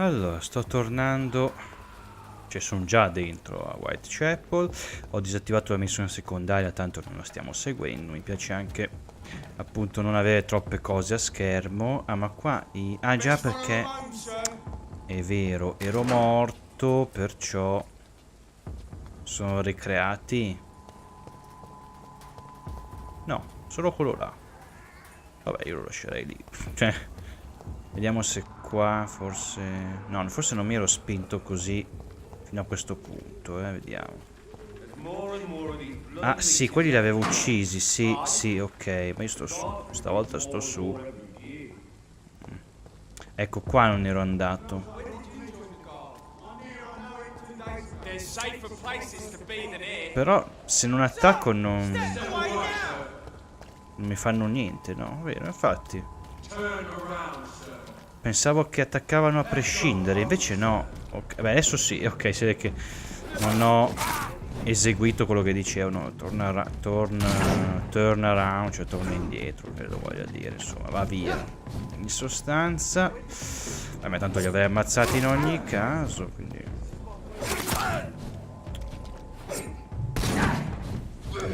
Allora, sto tornando, cioè sono già dentro a Whitechapel. Ho disattivato la missione secondaria, tanto non la stiamo seguendo. Mi piace anche appunto non avere troppe cose a schermo. Ah, ma qua ah già, perché è vero, ero morto, perciò sono ricreati. No, solo quello là. Vabbè, io lo lascerei lì. Cioè, vediamo se qua forse... No, forse non mi ero spinto così fino a questo punto, vediamo. Ah, sì, quelli li avevo uccisi, sì, sì, ok. Ma io sto su, stavolta sto su. Ecco, qua non ero andato. Però, se non attacco non mi fanno niente, no? Vero, infatti. Pensavo che attaccavano a prescindere, invece no. Okay. Beh, adesso sì, ok, si vede che non ho eseguito quello che dicevano. Turn around, cioè torna indietro, credo voglia dire, insomma, va via. In sostanza, vabbè, tanto li avrei ammazzati in ogni caso, quindi...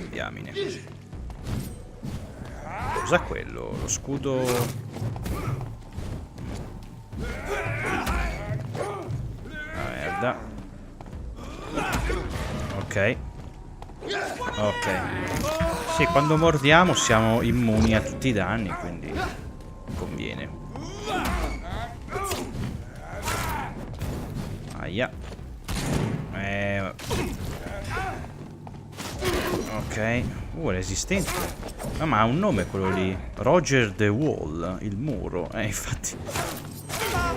Diamine. Cos'è quello? Lo scudo... Merda. Ok. Ok. Sì, quando mordiamo siamo immuni a tutti i danni, quindi conviene. Aia. Ok. È resistente. Ah, ma ha un nome quello lì. Roger the Wall, il muro. Infatti.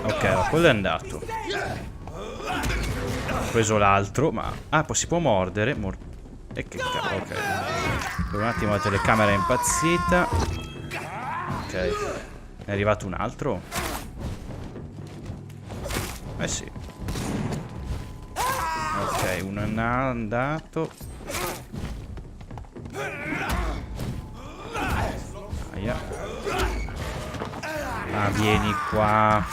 Ok, allora, quello è andato. Ho preso l'altro, ma... Ah, poi si può mordere. E che cavolo, ok. Per un attimo la telecamera è impazzita. Ok. È arrivato un altro? Eh sì. Ok, uno è andato. Aia. Ah, vieni qua.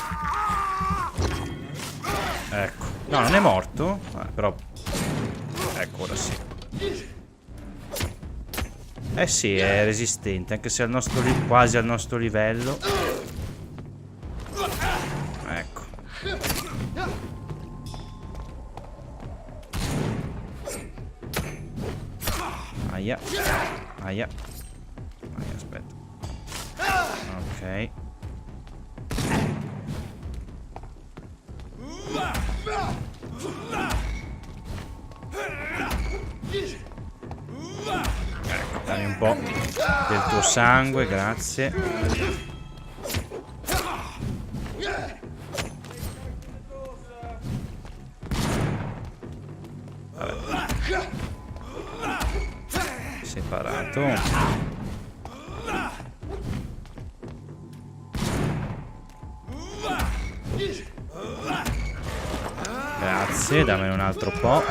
Ecco. No, non è morto. Però... Ecco, ora sì. Eh sì, è resistente, anche se al nostro quasi al nostro livello. Ecco. Aia. Aia. Aia, aspetta. Ok. Ecco, dammi un po' del tuo sangue, grazie. Vabbè. Separato. Grazie, dammene un altro po'.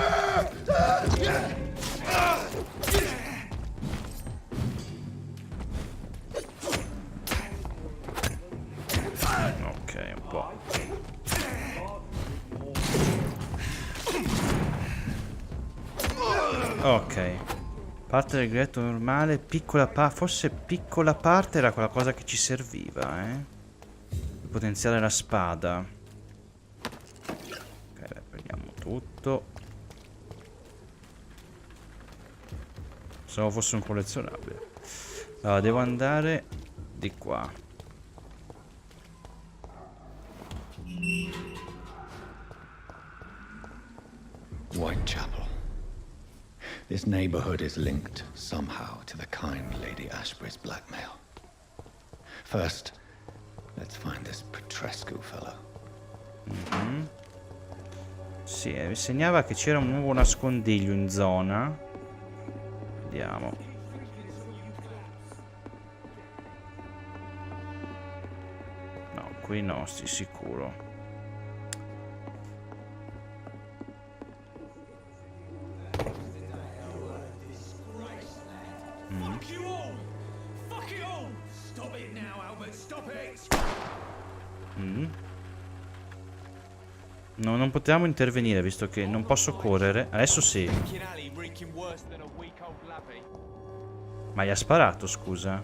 Ok, un po'. Ok. Parte del ghetto normale, piccola forse piccola parte era quella cosa che ci serviva, per potenziare la spada. Ok, beh, prendiamo tutto. Pensavo fosse un collezionabile. Allora, devo andare di qua. Whitechapel. This neighborhood is linked somehow to the kind Lady Ashbury's blackmail. First, let's find this Petrescu fellow. Sì, mi segnava che c'era un nuovo nascondiglio in zona. Vediamo. No, qui no, sì, sicuro. No, non potevamo intervenire visto che non posso correre. Adesso sì. Ma gli ha sparato, scusa.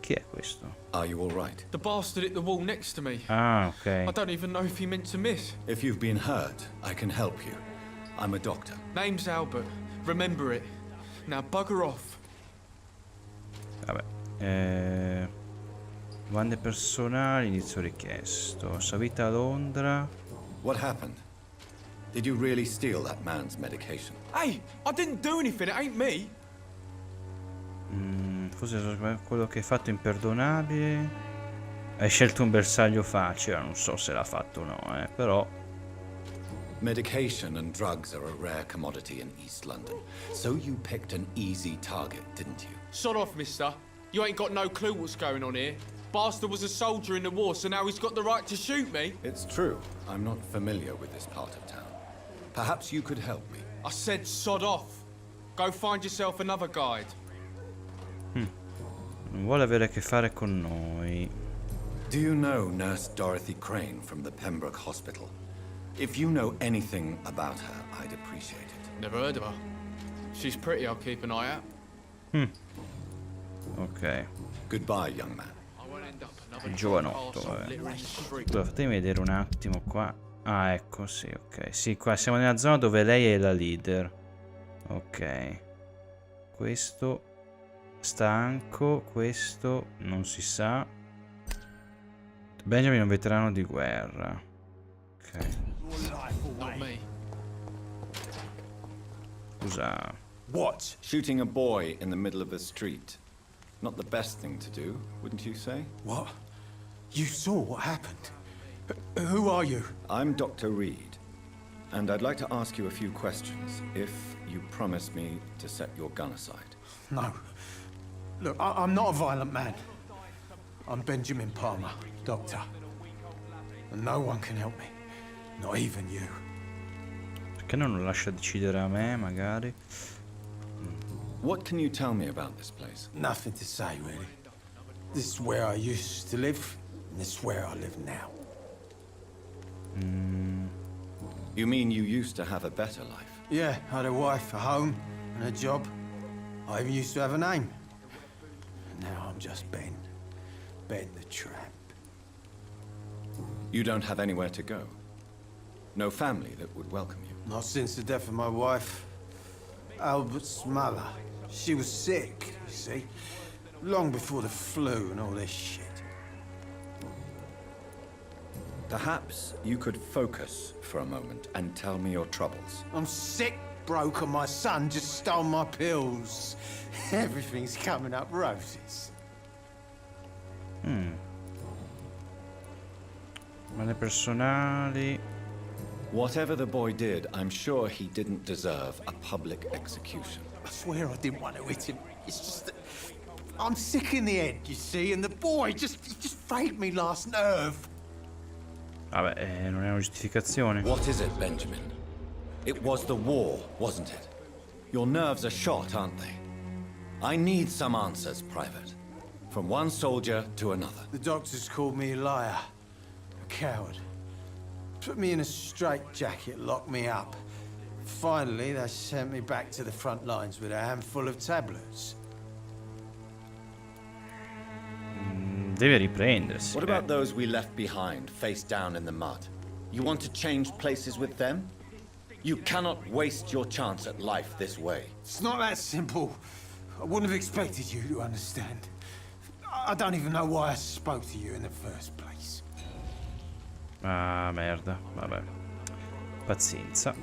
Chi è questo? Are you all right? The bastard hit the wall next to me. Ah, I ok. don't even know if he meant to miss. If you've been hurt, I can help you. I'm a doctor. Name's Albert. Remember it. Now bugger off. Vabbè. Domande personali, inizio richiesto. Salita a Londra. What happened? Did you really steal that man's medication? Hey, I didn't do anything. It ain't me. Forse quello che hai fatto è imperdonabile. Hai scelto un bersaglio facile. Non so se l'ha fatto o no, però. Medication and drugs are a rare commodity in East London. So you picked an easy target, didn't you? Sod off, mister. You ain't got no clue what's going on here. Bastard was a soldier in the war, so now he's got the right to shoot me. It's true. I'm not familiar with this part of town. Perhaps you could help me. I said sod off. Go find yourself another guide. Non vuole avere a che fare con noi. Do you know Nurse Dorothy Crane from the Pembroke Hospital? If you know anything about her, I'd appreciate it. Never heard of her. She's pretty, I'll keep an eye out. Ok. Goodbye, young man. I won't end up another Giovanotto, arsehole vabbè. littering the street. Allora, fatemi vedere un attimo qua. Ah, ecco, sì, ok. Sì, qua siamo nella zona dove lei è la leader. Ok. Questo stanco, questo non si sa. Benjamin è un veterano di guerra. Ok. Not me. Scusa. What? Shooting a boy in the middle of a street. Not the best thing to do, wouldn't you say? What? You saw what happened? Who are you? I'm Dr. Reed, and I'd like to ask you a few questions, if you promise me to set your gun aside. No. Look, I'm not a violent man. I'm Benjamin Palmer, doctor. And no one can help me. Not even you. Perché non lo lascia decidere a me, magari? What can you tell me about this place? Nothing to say, really. This is where I used to live, and this is where I live now. You mean you used to have a better life? Yeah, I had a wife, a home, and a job. I even used to have a name. Now I'm just Ben. Ben the Tramp. You don't have anywhere to go? No family that would welcome you? Not since the death of my wife, Albert's mother. She was sick, you see. Long before the flu and all this shit. Perhaps you could focus for a moment and tell me your troubles. I'm sick, broke, and my son just stole my pills. Everything's coming up roses. Male personali. Whatever the boy did, I'm sure he didn't deserve a public execution. I swear I didn't want to hit him. It's just that I'm sick in the head, you see, and the boy he just frayed me last nerve. Vabbè, non è una giustificazione. What is it, Benjamin? It was the war, wasn't it? Your nerves are shot, aren't they? I need some answers, Private. From one soldier to another. The doctors called me a liar, a coward. Put me in a straitjacket, locked me up. Finally, they sent me back to the front lines with a handful of tablets. Deve riprendersi. What about those we left behind, face down in the mud? You want to change places with them? You cannot waste your chance at life this way. It's not that simple. I wouldn't have expected you to understand. I don't even know why I spoke to you in the first place. Ah, merda. Vabbè. Pazienza.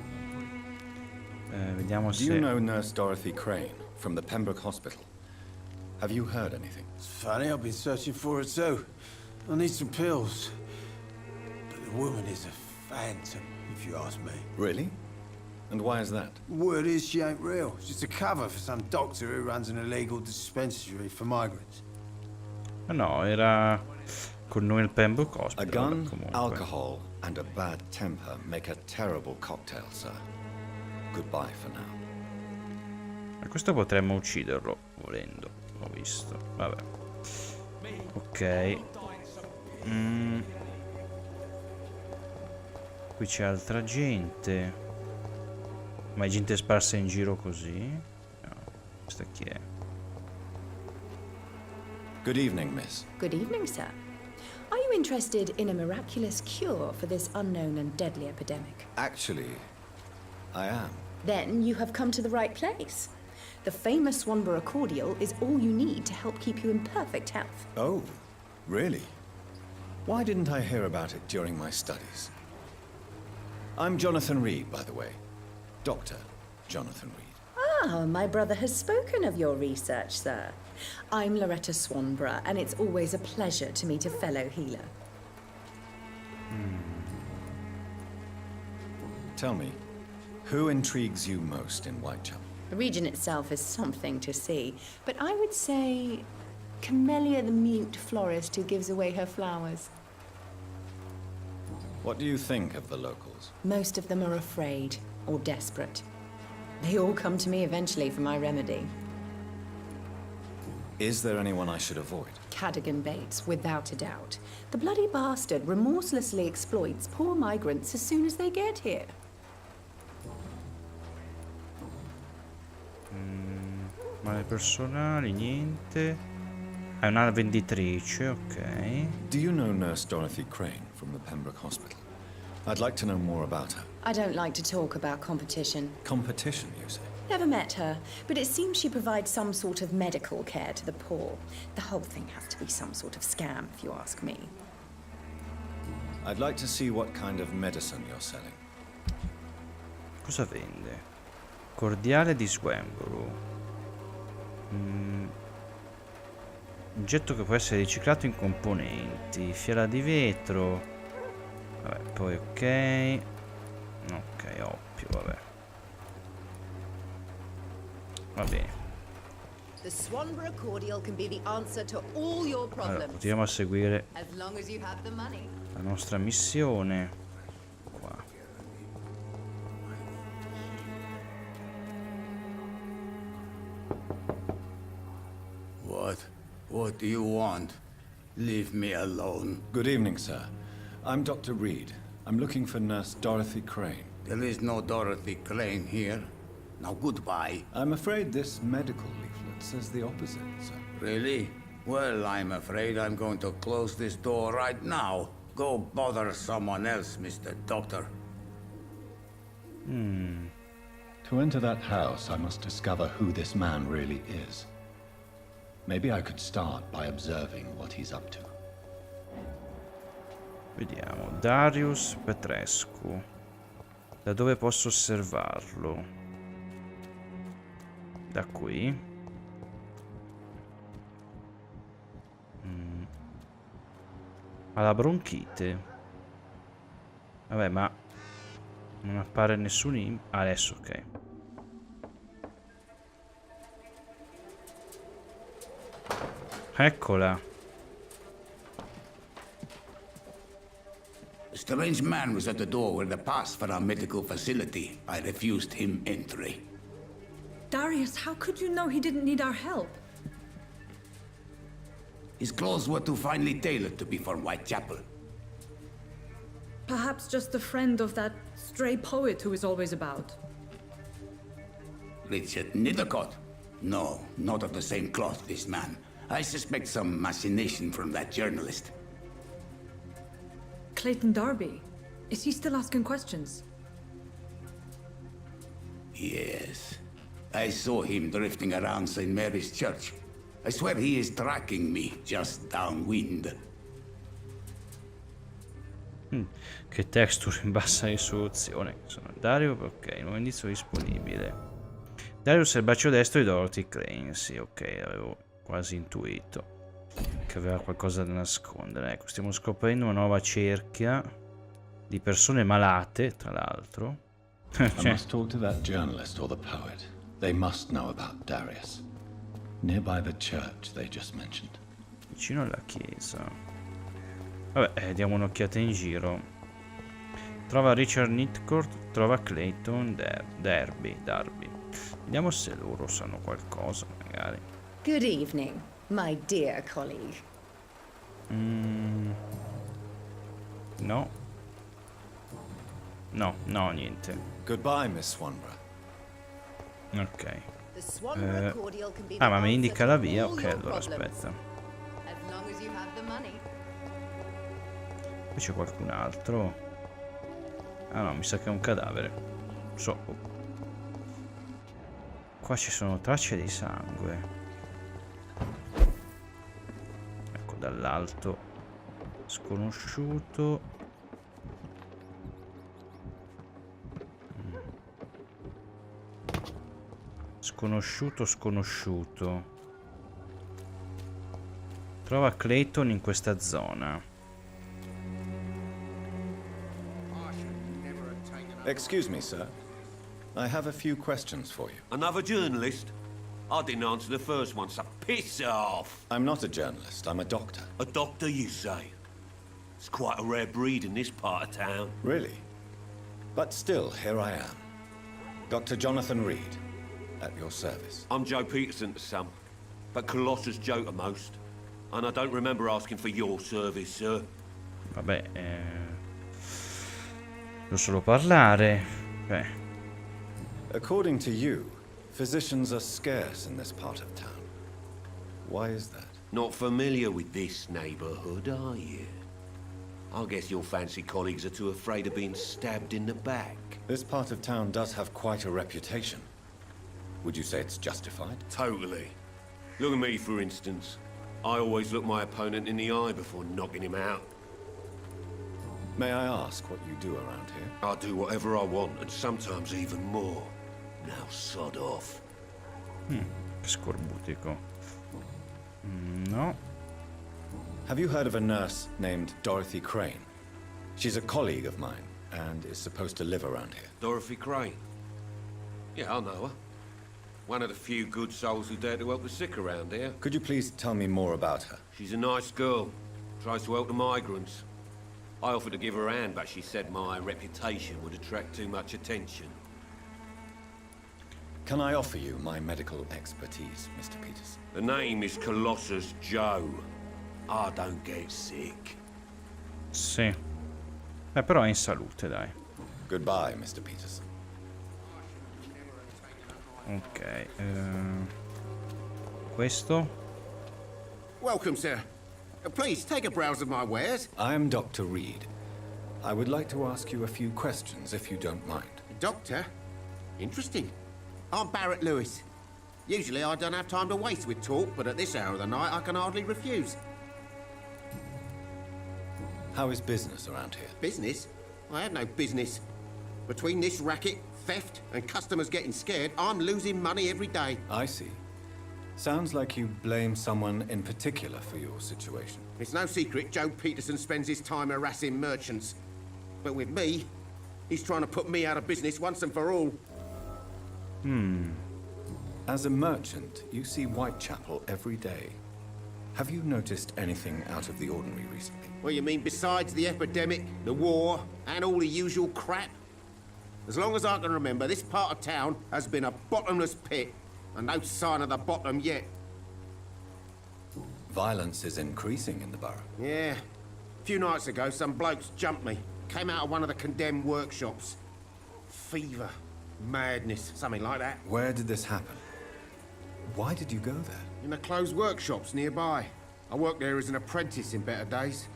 Vediamo Do se... you know Nurse Dorothy Crane from the Pembroke Hospital? Have you heard anything? It's funny, I've been searching for her too. I need some pills. But the woman is a phantom, if you ask me. Really? And why is that? Word is she ain't real. She's a cover for some doctor who runs an illegal dispensary for migrants. No, era con noi il Pembroke A Hospital. gun, Comunque. alcohol, and a bad temper make a terrible cocktail, sir. Goodbye for now. A questo potremmo ucciderlo, volendo. Ho visto. Vabbè. Ok. Qui c'è altra gente. Ma è gente sparsa in giro così? No. Questa chi è? Good evening, miss. Good evening, sir. Are you interested in a miraculous cure for this unknown and deadly epidemic? Actually, I am. Then you have come to the right place. The famous Swanborough cordial is all you need to help keep you in perfect health. Oh, really? Why didn't I hear about it during my studies? I'm Jonathan Reed, by the way. Dr. Jonathan Reed. Ah, my brother has spoken of your research, sir. I'm Loretta Swanborough, and it's always a pleasure to meet a fellow healer. Tell me, who intrigues you most in Whitechapel? The region itself is something to see, but I would say Camellia the mute florist who gives away her flowers. What do you think of the locals? Most of them are afraid or desperate. They all come to me eventually for my remedy. Is there anyone I should avoid? Cadogan Bates, without a doubt. The bloody bastard remorselessly exploits poor migrants as soon as they get here. Male personali, niente. È una venditrice, ok. Do you know Nurse Dorothy Crane from the Pembroke Hospital? I'd like to know more about her. I don't like to talk about competition. Competition, you say? Never met her, but it seems she provides some sort of medical care to the poor. The whole thing has to be some sort of scam, if you ask me. I'd like to see what kind of medicine you're selling. Cosa vende? Cordiale di Swanborough. Oggetto che può essere riciclato in componenti. Fiala di vetro. Vabbè, poi ok. Ok, oppio, vabbè. Va bene. The Swanborough cordial can be the answer to all your Allora, problems, continuiamo a seguire as long as you have the money. la nostra missione. Qua. What do you want? Leave me alone. Good evening, sir. I'm Dr. Reed. I'm looking for Nurse Dorothy Crane. There is no Dorothy Crane here. Now goodbye. I'm afraid this medical leaflet says the opposite, sir. Really? Well, I'm afraid I'm going to close this door right now. Go bother someone else, Mr. Doctor. To enter that house, I must discover who this man really is. Maybe I could start by observing what he's up to. Vediamo. Darius Petrescu. Da dove posso osservarlo? Da qui. Ha la bronchite. Vabbè, ma non appare nessun adesso, ok. Eccola. A strange man was at the door with a pass for our medical facility. I refused him entry. Darius, how could you know he didn't need our help? His clothes were too finely tailored to be from Whitechapel. Perhaps just a friend of that stray poet who is always about. Richard Nethercott? No, not of the same cloth, this man. I suspect some machination from that journalist. Clayton Darby. Is he still asking questions? Yes. I saw him drifting around St. Mary's Church. I swear he is tracking me just downwind. Che texture in bassa risoluzione. Sono Dario, ok, nuovo indizio disponibile. Darius è il braccio destro di Dorothy Crane. Sì, ok, avevo quasi intuito che aveva qualcosa da nascondere. Ecco, stiamo scoprendo una nuova cerchia di persone malate, tra l'altro. I must talk to that journalist or the poet. They must know about Darius. Nearby the church they just mentioned. Vicino alla chiesa. Vabbè, diamo un'occhiata in giro. Trova Richard Nitcourt, trova Clayton Darby. Vediamo se loro sanno qualcosa, magari. Good evening, my dear colleague. No. No, no, niente. Goodbye, Miss Swanborough. Ok. The Swanborough cordial can be Ah, the ma mi answer indica to la via? all Ok, your allora problems. aspetta. As long as you have the money. Qui c'è qualcun altro. Ah no, mi sa che è un cadavere. Qua ci sono tracce di sangue. Ecco, dall'alto. Sconosciuto. Sconosciuto. Trova Clayton in questa zona. Excuse me, sir. I have a few questions for you. Another journalist? I didn't answer the first one, so piss off! I'm not a journalist, I'm a doctor. A doctor, you say? It's quite a rare breed in this part of town. Really? But still, here I am. Dr. Jonathan Reed, at your service. I'm Joe Peterson to some, but Colossus Joe to most. And I don't remember asking for your service, sir. Vabbè, devo solo parlare. Beh, According to you, physicians are scarce in this part of town. Why is that? Not familiar with this neighborhood, are you? I guess your fancy colleagues are too afraid of being stabbed in the back. This part of town does have quite a reputation. Would you say it's justified? Totally. Look at me, for instance. I always look my opponent in the eye before knocking him out. May I ask what you do around here? I do whatever I want, and sometimes even more. Now sod off. che scorbutico. No. Have you heard of a nurse named Dorothy Crane? She's a colleague of mine, and is supposed to live around here. Dorothy Crane? Yeah, I know her. One of the few good souls who dare to help the sick around here. Could you please tell me more about her? She's a nice girl. Tries to help the migrants. I offered to give her a hand, but she said my reputation would attract too much attention. Can I offer you my medical expertise, Mr. Peterson? The name is Colossus Joe. I don't get sick. Sì. Però è in salute, dai. Goodbye, Mr. Peterson. Ok. Questo? Welcome, sir. Please, take a browse of my wares. I am Dr. Reed. I would like to ask you a few questions, if you don't mind. Doctor? Interesting. I'm Barrett Lewis. Usually I don't have time to waste with talk, but at this hour of the night I can hardly refuse. How is business around here? Business? I have no business. Between this racket, theft, and customers getting scared, I'm losing money every day. I see. Sounds like you blame someone in particular for your situation. It's no secret Joe Peterson spends his time harassing merchants. But with me, he's trying to put me out of business once and for all. As a merchant, you see Whitechapel every day. Have you noticed anything out of the ordinary recently? Well, you mean besides the epidemic, the war, and all the usual crap? As long as I can remember, this part of town has been a bottomless pit, and no sign of the bottom yet. Violence is increasing in the borough. Yeah. A few nights ago, some blokes jumped me. Came out of one of the condemned workshops. Fever, madness, something like that. Where did this happen? Why did you go there? In the closed workshops nearby. I worked there as an apprentice in better days.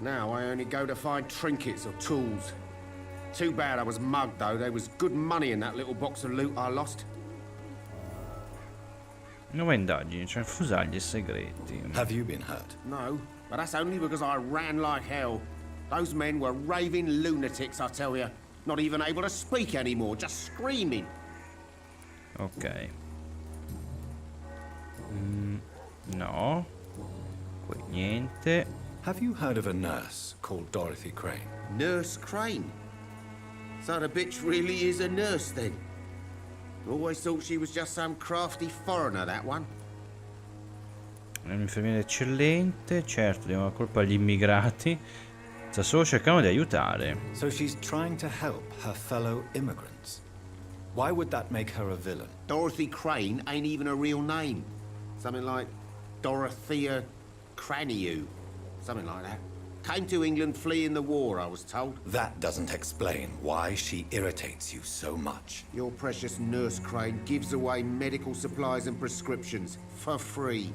Now I only go to find trinkets or tools. Too bad I was mugged, though. There was good money in that little box of loot I lost. Nuove indagini, cioè fusagli segreti. Have you been hurt? No, but that's only because I ran like hell. Those men were raving lunatics, I tell you. Not even able to speak anymore, just screaming. Ok. No. Qui niente. Have you heard of a nurse called Dorothy Crane? Nurse Crane? So the bitch really is a nurse, then? Always thought she was just some crafty foreigner, that one. È un infermiere eccellente, certo, diamo la colpa agli immigrati. Sta solo cercando di aiutare. So she's trying to help her fellow immigrants. Why would that make her a villain? Dorothy Crane ain't even a real name. Something like Dorothea Craniu. Something like that. Came to England fleeing the war, I was told. That doesn't explain why she irritates you so much. Your precious nurse Crane gives away medical supplies and prescriptions for free.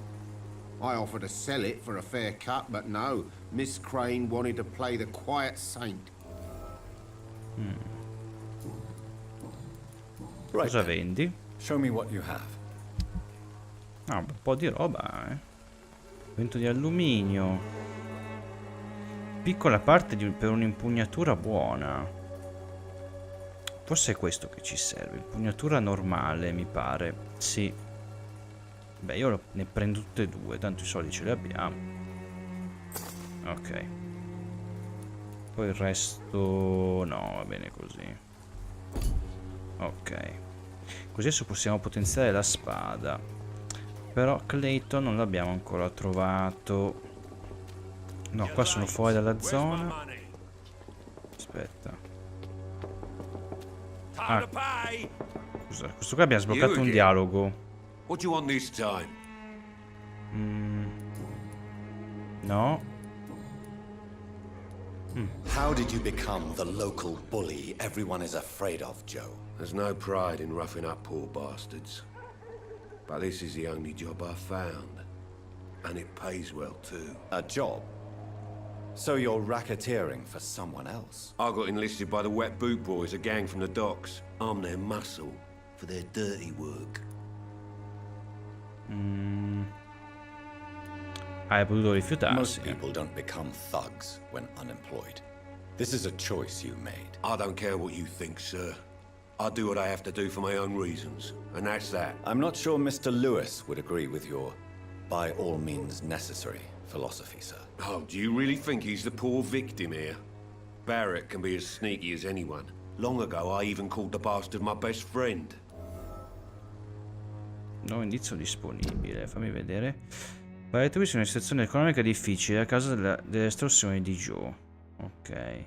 I offered to sell it for a fair cut, but no. Miss Crane wanted to play the quiet saint. Right Cosa then. vendi? Show me what you have. Ah, un po' di roba, eh. Vento di alluminio. Piccola parte per un'impugnatura buona. Forse è questo che ci serve. Impugnatura normale, mi pare. Sì. Beh, io ne prendo tutte e due, tanto i soldi ce li abbiamo. Ok. Poi il resto... no, va bene così. Ok. Così adesso possiamo potenziare la spada. Però Clayton non l'abbiamo ancora trovato. No, qua sono fuori dalla zona. Aspetta. Ah. Scusa, questo qua abbiamo sbloccato un dialogo. What do you want this time? No. How did you become the local bully everyone is afraid of, Joe? There's no pride in roughing up poor bastards. But this is the only job I've found. And it pays well, too. A job? So you're racketeering for someone else? I got enlisted by the Wet Boot Boys, a gang from the docks. I'm their muscle for their dirty work. Hai potuto rifiutarsi. Most people don't become thugs when unemployed. This is a choice you made. I don't care what you think, sir. I do what I have to do for my own reasons, and that's that. I'm not sure Mr. Lewis would agree with your by all means necessary philosophy, sir. Oh, do you really think he's the poor victim here? Barrett can be as sneaky as anyone. Long ago, I even called the bastard my best friend. Nuovo indizio disponibile, fammi vedere. Pare tu in una situazione economica difficile a causa delle estorsioni di Joe. Ok.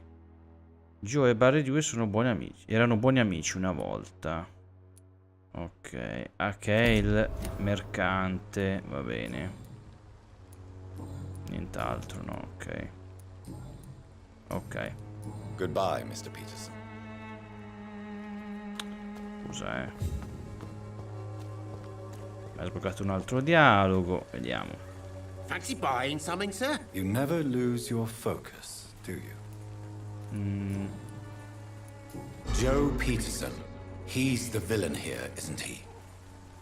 Joe e Barry Due sono buoni amici. Erano buoni amici una volta. Ok. Ah, che è il mercante. Va bene. Nient'altro, no? Ok. Ok. Goodbye, Mr. Peterson. Scusa, ha sbloccato un altro dialogo. Vediamo. Fancy buying something, sir? You never lose your focus, do you? Joe Peterson. He's the villain here, isn't he?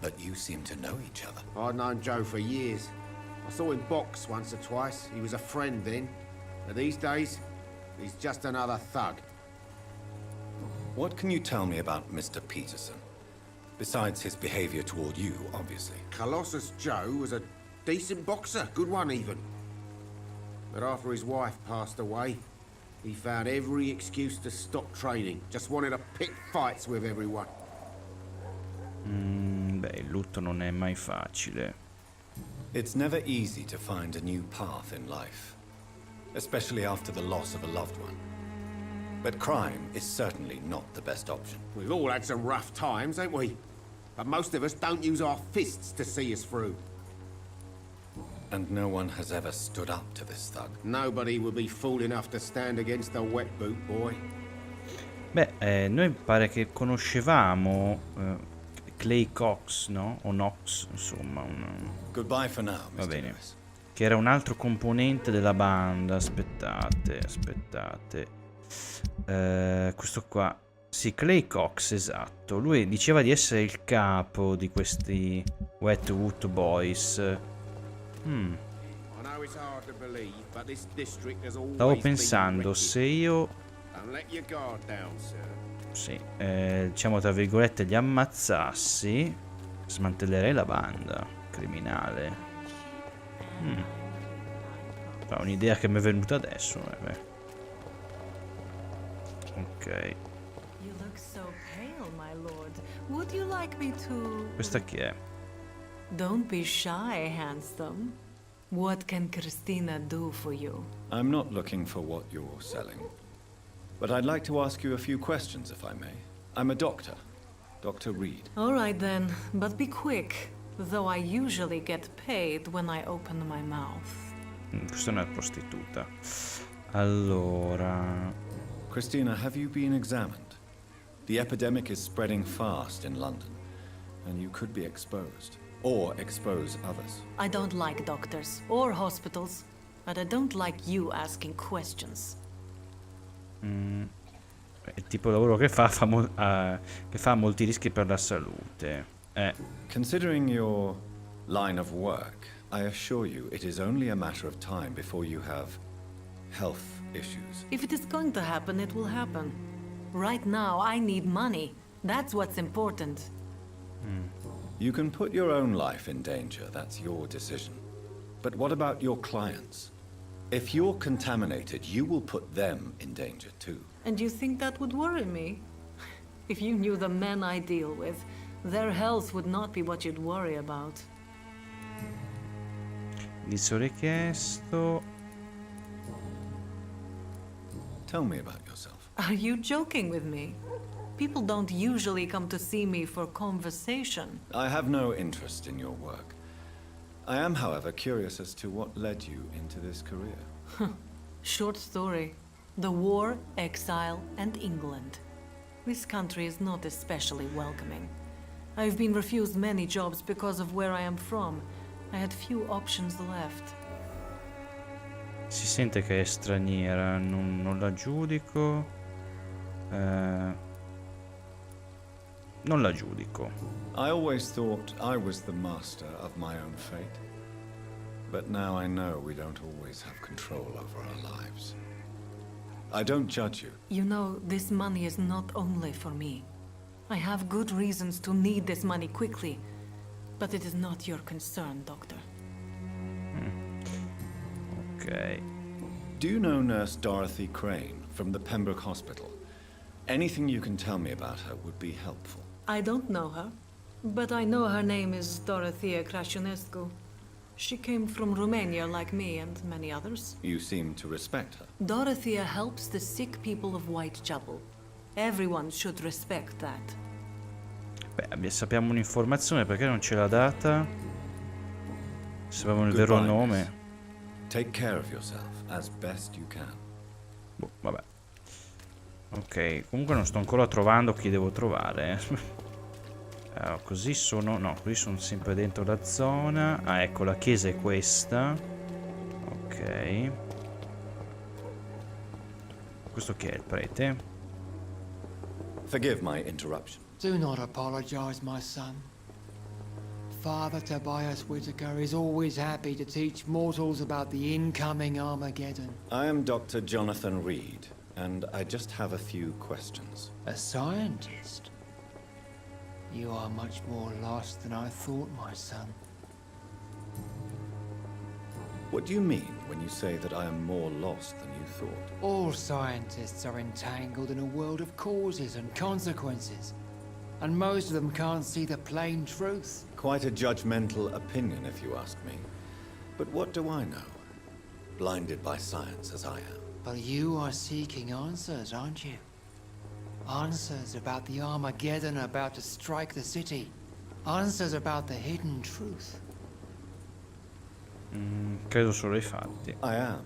But you seem to know each other. I've known Joe for years. I saw him box once or twice. He was a friend then. But these days, he's just another thug. What can you tell me about Mr. Peterson? Besides his behavior toward you, obviously. Colossus Joe was a decent boxer, good one even. But after his wife passed away, he found every excuse to stop training. Just wanted to pick fights with everyone. Beh, il lutto non è mai facile. It's never easy to find a new path in life, especially after the loss of a loved one. But crime is certainly not the best option. We've all had some rough times, ain't we? But most of us don't use our fists to see us through. And no one has ever stood up to this thug. Nobody would be fool enough to stand against the Wet Boot Boy. Beh, noi pare che conoscevamo Clay Cox, no? O Knox, insomma. Goodbye for now, Mr. Va bene. Lewis. Che era un altro componente della banda. Aspettate. Questo qua. Sì, Clay Cox, esatto. Lui diceva di essere il capo di questi Wet Boot Boys. Stavo pensando, se io... Sì, diciamo tra virgolette, li ammazzassi, smantellerei la banda criminale. È un'idea che mi è venuta adesso. Ok. Questa chi è? Don't be shy, handsome. What can Christina do for you? I'm not looking for what you're selling, but I'd like to ask you a few questions, if I may. I'm a doctor, Dr. Reed. All right then, but be quick, though I usually get paid when I open my mouth. Questa è una prostituta. Allora... Christina, have you been examined? The epidemic is spreading fast in London, and you could be exposed, or expose others. I don't like doctors or hospitals, but I don't like you asking questions. Il tipo di lavoro che fa, che fa molti rischi per la salute. Considering your line of work, I assure you it is only a matter of time before you have health issues. If it is going to happen, it will happen. Right now, I need money. That's what's important. You can put your own life in danger, that's your decision. But what about your clients? If you're contaminated, you will put them in danger too. And you think that would worry me? If you knew the men I deal with, their health would not be what you'd worry about. Indizio richiesto. Tell me about yourself. Are you joking with me? People don't usually come to see me for conversation. I have no interest in your work. I am, however, curious as to what led you into this career. Short story. The war, exile, and England. This country is not especially welcoming. I've been refused many jobs because of where I am from. I had few options left. Si sente che è straniera, non la giudico. Non la giudico. I always thought I was the master of my own fate. But now I know we don't always have control over our lives. I don't judge you. You know, this money is not only for me. I have good reasons to need this money quickly. But it is not your concern, Doctor. Ok. Do you know Nurse Dorothy Crane from the Pembroke Hospital? Anything you can tell me about her would be helpful. I don't know her, but I know her name is Dorothea Crăciunescu. She came from Romania like me and many others. You seem to respect her. Dorothea helps the sick people of Whitechapel. Everyone should respect that. Beh, sappiamo un'informazione, perché non ce l'ha data? Sappiamo il vero Goodbye, nome. miss. Take care of yourself as best you can. Boh, vabbè. Ok, comunque non sto ancora trovando chi devo trovare. Allora, così sono... No, così sono sempre dentro la zona. Ah, ecco, la chiesa è questa. Ok. Questo chi è? Il prete? Forgive my interruption. Do not apologize, my son. Father Tobias Whitaker is always happy to teach mortals about the incoming Armageddon. I am Dr. Jonathan Reed, and I just have a few questions. A scientist? You are much more lost than I thought, my son. What do you mean when you say that I am more lost than you thought? All scientists are entangled in a world of causes and consequences. And most of them can't see the plain truth. Quite a judgmental opinion, if you ask me. But what do I know? Blinded by science as I am. But you are seeking answers, aren't you? Answers about the Armageddon about to strike the city. Answers about the hidden truth. Credo solo ai fatti. I am.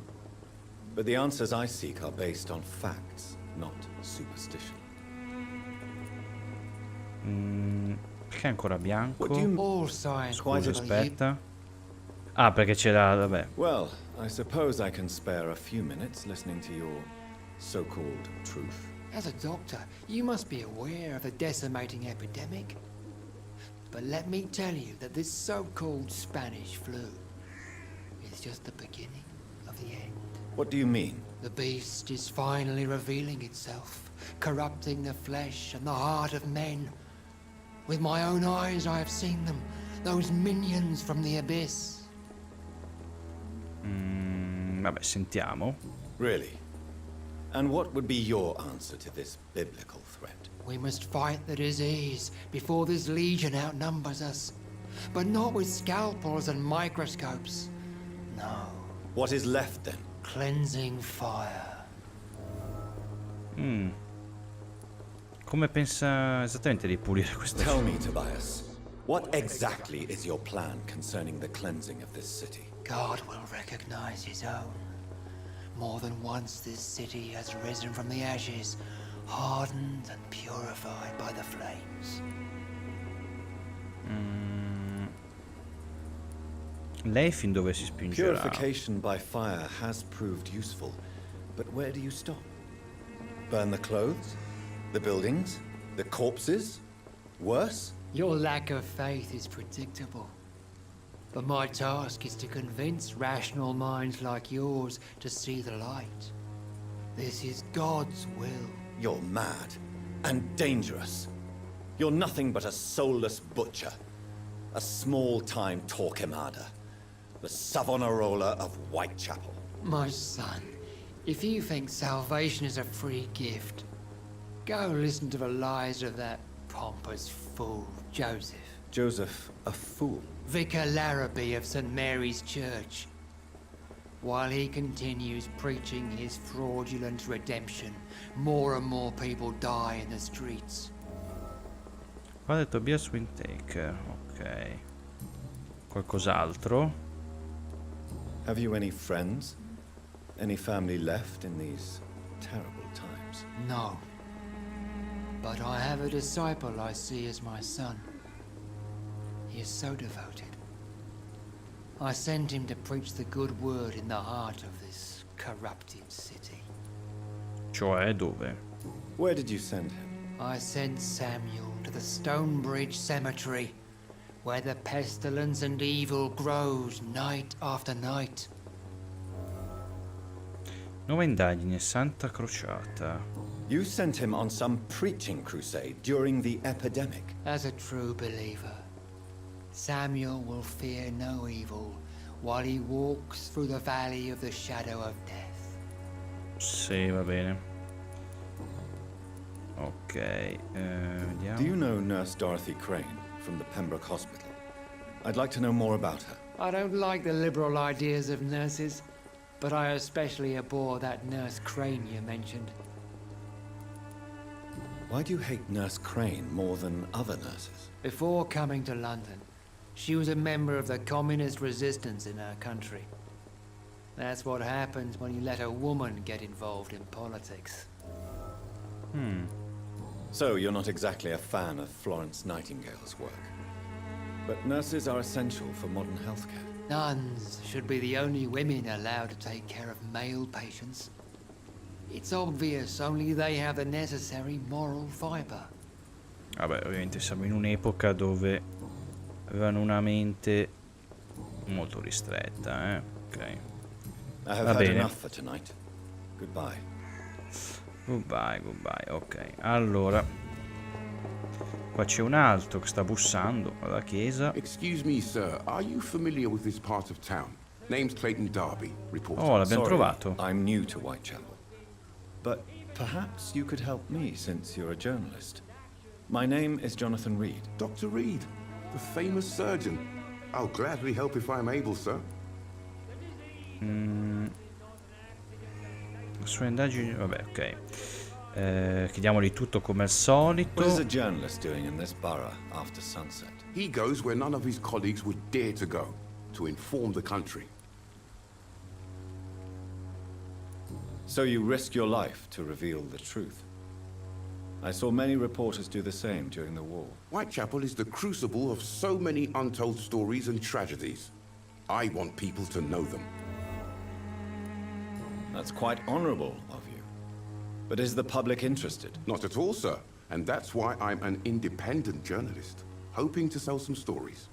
But the answers I seek are based on facts, not superstition. Perché è ancora bianco? What do you All science. Scusa, aspetta. Ah, perché c'era... vabbè. Well, I suppose I can spare a few minutes listening to your so-called truth. As a doctor, you must be aware of the decimating epidemic. But let me tell you that this so-called Spanish flu is just the beginning of the end. What do you mean? The beast is finally revealing itself, corrupting the flesh and the heart of men. With my own eyes I have seen them, those minions from the abyss. Vabbè, sentiamo. Really? And what would be your answer to this biblical threat? We must fight the disease before this legion outnumbers us. But not with scalpels and microscopes. No. What is left then? Cleansing fire. Come pensa esattamente di pulire queste... Tell me, Tobias. What exactly is your plan concerning the cleansing of this city? God will recognize his own. More than once this city has risen from the ashes, hardened and purified by the flames. Lei fin dove si spingerà? Purification by fire has proved useful, but where do you stop? Burn the clothes? The buildings? The corpses? Worse? Your lack of faith is predictable. But my task is to convince rational minds like yours to see the light. This is God's will. You're mad and dangerous. You're nothing but a soulless butcher. A small-time Torquemada. The Savonarola of Whitechapel. My son, if you think salvation is a free gift, go listen to the lies of that pompous fool, Joseph. Joseph, a fool? Vicar Larrabee of St. Mary's Church. While he continues preaching his fraudulent redemption, more and more people die in the streets. Qua ha detto Tobias Windtaker, ok. Qualcos'altro? Have you any friends? Any family left in these terrible times? No. But I have a disciple I see as my son. He is so devoted. I sent him to preach the good word in the heart of this corrupted city. Cioè, dove? Where did you send him? I sent Samuel to the Stonebridge Cemetery, where the pestilence and evil grows night after night. Nuova indagine, Santa Crociata. You sent him on some preaching crusade during the epidemic. As a true believer, Samuel will fear no evil while he walks through the valley of the shadow of death. Sì, va bene. Ok, vediamo. Do you know Nurse Dorothy Crane from the Pembroke Hospital? I'd like to know more about her. I don't like the liberal ideas of nurses, but I especially abhor that Nurse Crane you mentioned. Why do you hate Nurse Crane more than other nurses? Before coming to London, she was a member of the communist resistance in her country. That's what happens when you let a woman get involved in politics. So you're not exactly a fan of Florence Nightingale's work. But nurses are essential for modern healthcare. Nuns should be the only women allowed to take care of male patients. It's obvious only they have the necessary moral fiber. Vabbè, ovviamente siamo in un'epoca dove avevano una mente molto ristretta, eh? Ok. I have Va had bene. enough for tonight. Goodbye. Goodbye, goodbye, ok. Allora, qua c'è un altro che sta bussando alla chiesa. Excuse me, sir. Are you familiar with this part of town? Name's Clayton Darby, reporter. Oh, l'abbiamo Sorry, trovato. I'm new to Whitechapel. But perhaps you could help me since you're a journalist. My name is Jonathan Reed. Dr. Reed, the famous surgeon. I'll gladly help if I'm able, sir. Sue indagini, vabbè, ok. Chiediamogli tutto come al solito. What is a journalist doing in this borough after sunset? He goes where none of his colleagues would dare to go, to inform the country. So you risk your life to reveal the truth. I saw many reporters do the same during the war. Whitechapel is the crucible of so many untold stories and tragedies. I want people to know them. That's quite honorable of you. But is the public interested? Not at all, sir. And that's why I'm an independent journalist, hoping to sell some stories.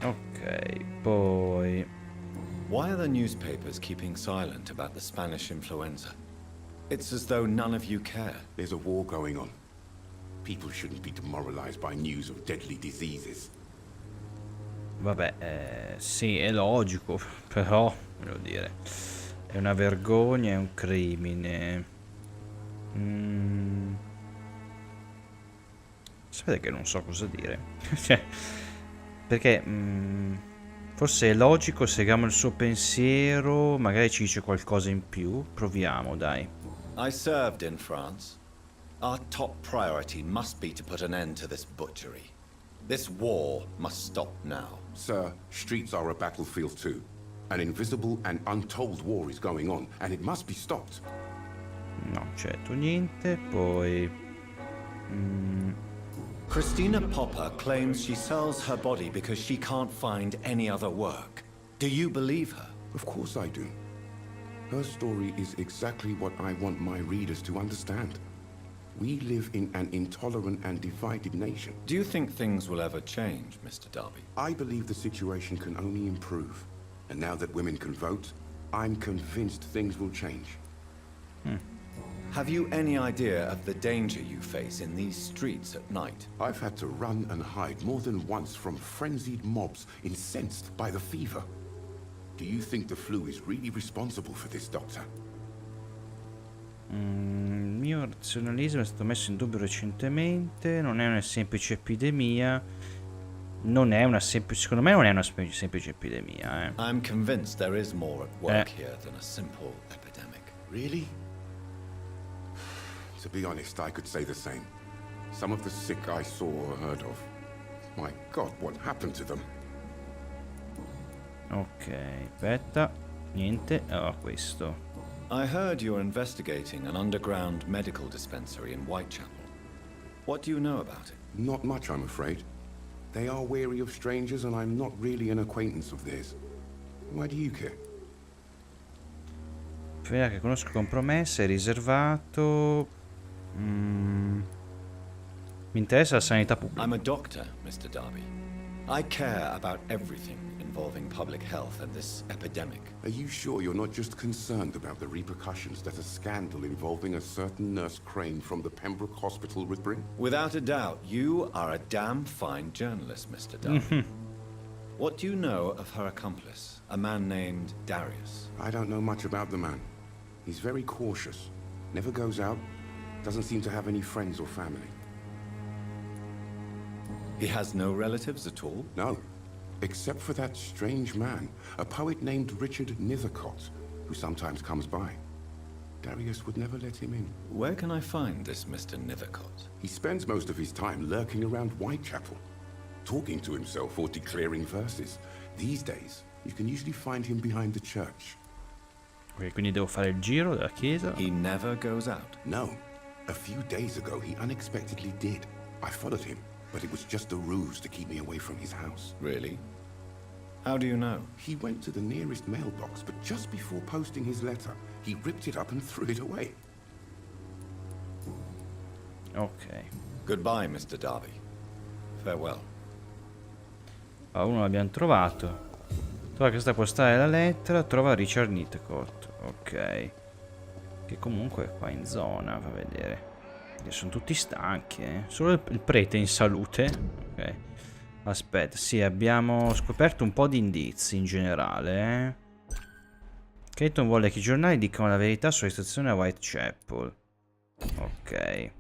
Ok, poi... Why are the newspapers keeping silent about the Spanish influenza? It's as though none of you care. There's a war going on. People shouldn't be demoralized by news of deadly diseases. Vabbè, sì, è logico, però, voglio dire, è una vergogna, è un crimine. Sapete che non so cosa dire. Cioè, perché forse è logico, seguiamo il suo pensiero, magari ci dice qualcosa in più. Proviamo, dai. I served in France. Our top priority must be to put an end to this butchery. This war must stop now. Sir, streets are a battlefield too. An invisible and untold war is going on, and it must be stopped. No, certo, niente. Poi... Christina Popper claims she sells her body because she can't find any other work. Do you believe her? Of course I do. Her story is exactly what I want my readers to understand. We live in an intolerant and divided nation. Do you think things will ever change, Mr. Darby? I believe the situation can only improve. And now that women can vote, I'm convinced things will change. Have you any idea of the danger you face in these streets at night? I've had to run and hide more than once from frenzied mobs incensed by the fever. Do you think the flu is really responsible for this, Doctor? Il mio razionalismo è stato messo in dubbio recentemente. Non è una semplice epidemia. Non è una semplice... Secondo me non è una semplice epidemia, eh. I'm convinced there is more at work here than a simple epidemic. Really? To be honest, I could say the same. Some of the sick I saw or heard of. My God, what happened to them? Ok, aspetta. Niente. Allora, questo. I heard you're investigating an underground medical dispensary in Whitechapel. What do you know about it? Not much, I'm afraid. They are wary of strangers, and I'm not really an acquaintance of theirs. Why do you care? Finirà che conosco compromesse, è riservato. Mi interessa la sanità pubblica. I'm a doctor, Mr. Darby. I care about everything involving public health and this epidemic. Are you sure you're not just concerned about the repercussions that a scandal involving a certain Nurse Crane from the Pembroke Hospital would bring? Without a doubt, you are a damn fine journalist, Mr. Darby. What do you know of her accomplice, a man named Darius? I don't know much about the man. He's very cautious. Never goes out. Doesn't seem to have any friends or family. He has no relatives at all? No. Except for that strange man, a poet named Richard Nethercott, who sometimes comes by. Darius would never let him in. Where can I find this Mr. Nethercott? He spends most of his time lurking around Whitechapel, talking to himself or declaring verses. These days, you can usually find him behind the church. Ok, quindi devo fare il giro della chiesa. He never goes out? No. A few days ago, he unexpectedly did. I followed him, but it was just a ruse to keep me away from his house. Really? How do you know? He went to the nearest mailbox, but just before posting his letter, he ripped it up and threw it away. Ok. Goodbye, Mr. Darby. Farewell. Uno l'abbiamo trovato. Trova che sta postale la lettera. Trova Richard Nethercott. Ok. Che comunque è qua in zona. Va a vedere. E sono tutti stanchi, eh. Solo il prete in salute. Ok. Aspetta, sì, abbiamo scoperto un po' di indizi in generale, eh. Clayton vuole che i giornali dicano la verità sulla situazione a Whitechapel. Ok.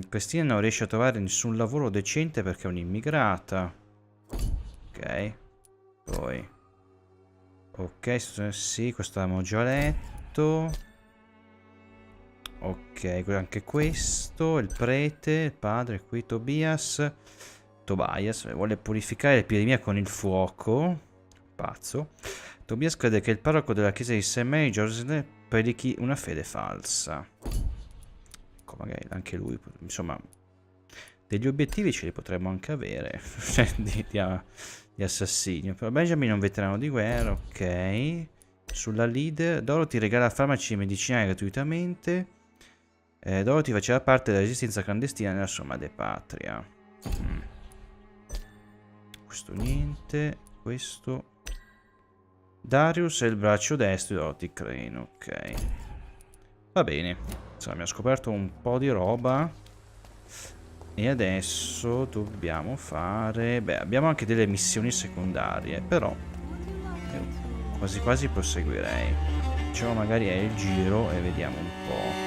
Cristina non riesce a trovare nessun lavoro decente perché è un'immigrata. Ok. Poi. Ok, sì, questo l'abbiamo già letto. Ok, anche questo. Il prete, il padre, qui Tobias vuole purificare l'epidemia con il fuoco. Pazzo. Tobias crede che il parroco della chiesa di St. Mary Joseph predichi una fede falsa. Ecco, magari anche lui, insomma, degli obiettivi ce li potremmo anche avere di assassinio. Però Benjamin è un veterano di guerra, ok. Sulla leader, Dorothy regala farmaci medicinali gratuitamente. Dorothy faceva parte della resistenza clandestina nella sua madre patria. Questo niente. Questo. Darius è il braccio destro di Dorothy Crane, ok. Va bene. Insomma, abbiamo scoperto un po' di roba. E adesso dobbiamo fare... Beh, abbiamo anche delle missioni secondarie, però quasi quasi proseguirei. Diciamo magari è il giro e vediamo un po'.